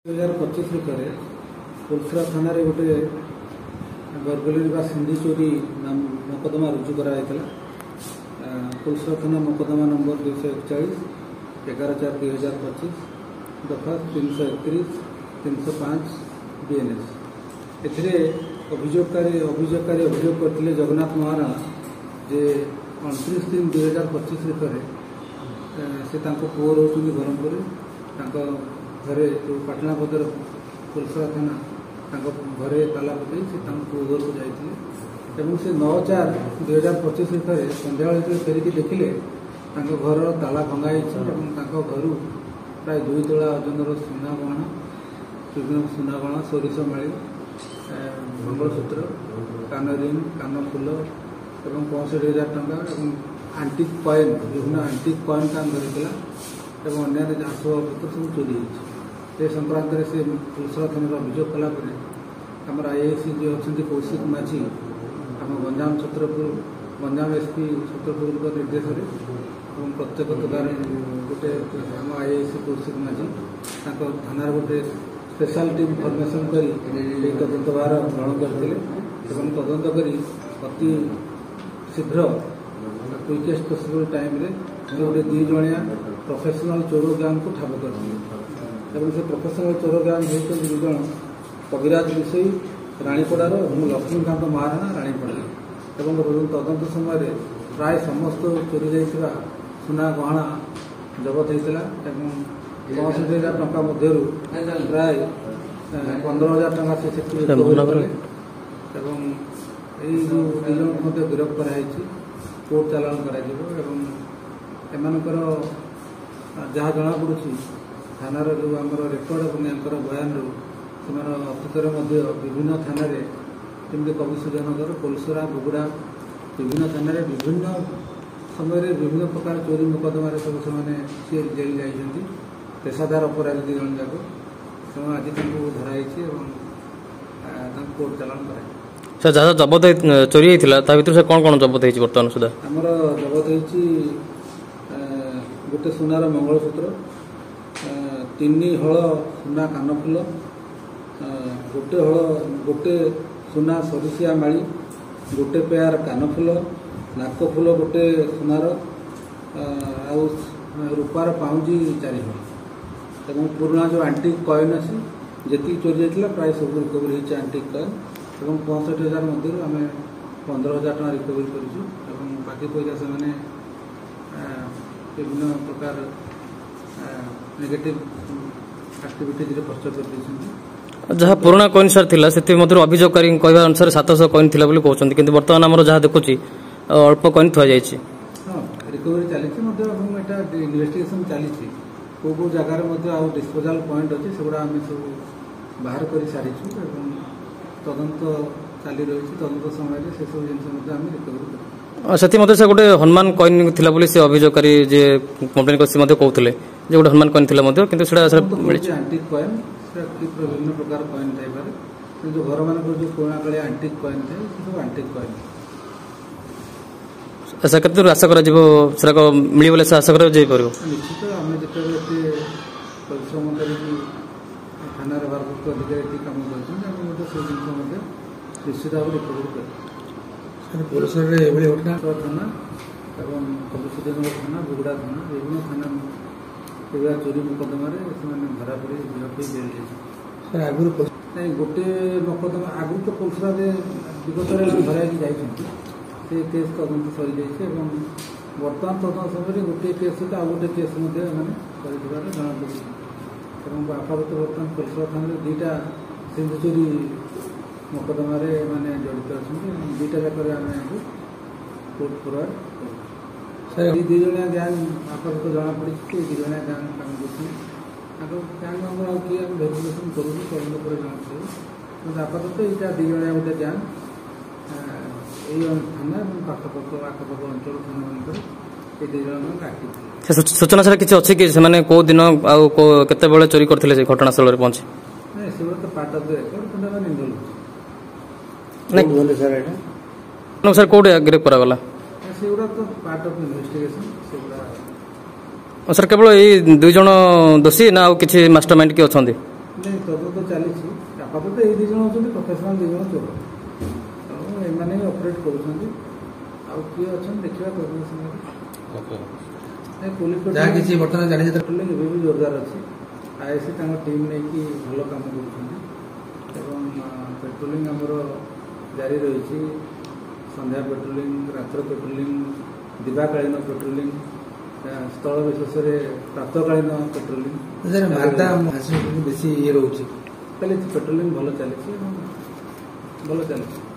2025 ରେ କୋଲସରା थाना गोटे बरगली सिंधी चोरी मकदमा रुजु कराइला। कोलसरा थाना मकदमा नंबर 241 11/4/2025 दफा 331 305 BNS। एथिरे अभियोगकारी अभियोग करते जगन्नाथ महाराणा जे 29/3/2025 से पुओ रोचे ब्रह्मपुर घरे जो पाटनापदर कोलसरा थाना घरे ताला पकई से पुओ घर को जाते से 9/4/2025 संध्या फेरिकी देखिले घर ताला भंगाई घर प्राय 2 तोला ओजन सुना गहना विभिन्न सुना गहना सोरिष माड़ी मंगलसूत्र कान रिंग कान फुल और 65,000 टंका आंटिक कॉइन विभिन्न आंटिक कॉइन काम धरता और अन्य आसबाबपत्र सब चोरी होती संक्रांत से कोलसरा थाना अभियोग कलापर आम आईआईसी जी अच्छा कौशिक माझी आम गंजाम छत्रपुर गंजाम एसपी छत्रपुर निर्देश में प्रत्येक गोटे आम आईआईसी कौशिक माझी थाना गोटे स्पेशल टीम फर्मेसन कर तदंत भार ग्रहण करते तदंत कर अति शीघ्र क्विकेस्ट पॉसिबल टाइम रे गोटे 2 जणिया प्रोफेशनल चोर गैंग को ठाब कर से प्रोफेशनल चोर गैंग होती 2 जण कविराज विषय राणीपड़ार और लक्ष्मीकांत महाराणा राणीपड़ा और तदंत समय प्राय समस्त चोरी जाइए सुना गहना जबत होता 65,000 टंका मध्य प्राय 15,000 टंका से जो 2 जन गिरफ्त कराई कोर्ट चालाण कर जहाँ जना पड़ी थानार जो आम रेकर्ड और बयान से अतीतर विभिन्न थाना जमी कविसूर्यनगर कोलसरा बुगुड़ा विभिन्न थाना विभिन्न समय विभिन्न प्रकार चोरी मुकदमा सब से जेल जाइए पेशादार अपराधी 2 जन जाक तेणु आज धराई कोर्ट चालाण कराई। सर जहाँ जबत चोरी होता भर से कौन जबत हो बर्तमान सुधा आमर जबत हो गोटे सुनार मंगलसूत्र 3 हल सुना कानफुल गोटे सुना सरिषिया माड़ी गोटे पेयर कानफुल नाकफुल गोटे सुनार आउ रूपार पाउंजी 4 हल और पुराना जो आंटिक कॉइन अच्छी जी चोरी जाता प्राय सब रिकवरी होती आंटिक कॉइन और 65,000 मध्य आम 15,000 टका रिकवरी कर बाकी पैसा से विभिन्न प्रकार नेगेटिव एक्टिविटीज खर्च कर जहाँ पुराना कॉइन सर थिला से अभियोगकारी कहवा अनुसार 700 कॉइन थिला बोली कहउछन किंतु वर्तमान हमर जहाँ देखुची अल्प कॉइन थुआ जायछि। हां रिकवरी चलीछि एटा इन्वेस्टिगेशन चलीछि को जगार डिस्पोजाल पॉइंट अच्छे से आम सब बाहर कर सारी तदंत चली रही तदंत समय से सब जिन आम रिकवरी से गोटे हनुमान कॉइन थिला बोली से अभियोगकारी जे कंप्लेन कर कहते गोटे हनुमान कॉइन थिला किंतु आंटिक कॉइन विभिन्न प्रकार कॉइन थाई जो घर मान जो पुराना कालिया आंटिक कॉइन थे सब आंटिक कॉइन। अच्छा केते आशा कर मिली बोले आशा कर निश्चित आम जो परिश्रम कर थाना भारप्राप्त अधिकारी कम कर निश्चित भाव रिकवरी कर थाना और कविसूर्यनगर थाना बुगुड़ा थाना विभिन्न थाना ये चोरी मुकदमा धरा पड़ी गिरफ्त जेल आगुरी गोटे मुकदमा आगु तो कोलसरा विगत धराई जाइए केस तदंत सरी जाइए बर्तमान तदंत समय गोटे केस सहित आउ गोटे केस जना पड़ी आपातत बर्तमान कोलसरा थाना 2टा सिंधु चोरी मुकदमा माने जड़ित अच्छा 2टा जाक कोर्ट फरवर्ड 2 जणिया गैंग आपातत जना पड़ी 2 जणिया गैंग काम कर गैंग मेम्बर किए भेरिफिकेसन करूँ तदंत पर जना पड़े आपातत यहाँ 2 जणिया गोटे गैंग थाना आखपाख अंचल थाना मानक ये 2 जन सूचना सारा किसी अच्छे कि कौ दिन आते चोरी करते घटनास्थल पहुंचे से तो पार्ट ऑफ द रिकॉर्ड नहीं सर कौटे गिरफ्त करागला तो पार्ट ऑफ इन्वेस्टिगेशन सर केवल ये 2 जन दोषी ना किसी मास्टरमाइंड किए अच्छा नहीं तदନ୍ତ ଚାଲିଛି ଆପାତତଃ ଏଇ ଦୁଇ ଜଣ ହେଉଛନ୍ତି ପ୍ରଫେସନାଲ 2 ଜଣ ଚୋର ତେଣୁ ଏମାନେ ହିଁ ଅପରେଟ୍ କରୁଛନ୍ତି ଆଉ କିଏ ଅଛନ୍ତି ଦେଖିବା ତଦନ୍ତ ସମୟରେ ପୋଲିସ ଯାହା କିଛି ବର୍ତ୍ତମାନ ଜାଣିଛେ ପେଟ୍ରୋଲିଂ ଏବେ ବି ଜୋରଦାର ଅଛି ଆଇଏସି ତାଙ୍କ ଟିମ୍ ନେଇକି ଭଲ କାମ କରୁଛନ୍ତି ଏବଂ ପେଟ୍ରୋଲିଂ ଆମର ଜାରି ରହିଛି ସନ୍ଧ୍ୟା ପେଟ୍ରୋଲିଂ ରାତ୍ର ପେଟ୍ରୋଲିଂ ଦିବାକାଳୀନ ପେଟ୍ରୋଲିଂ ସ୍ଥଳ ବିଶେଷରେ ପ୍ରାତଃକାଳୀନ ପେଟ୍ରୋଲିଂ ବେଶୀ ଇଏ ରହୁଛି ଚାଲିଛି ପେଟ୍ରୋଲିଂ ଭଲ ଚାଲିଛି ଏବଂ ଭଲ ଚାଲିଛି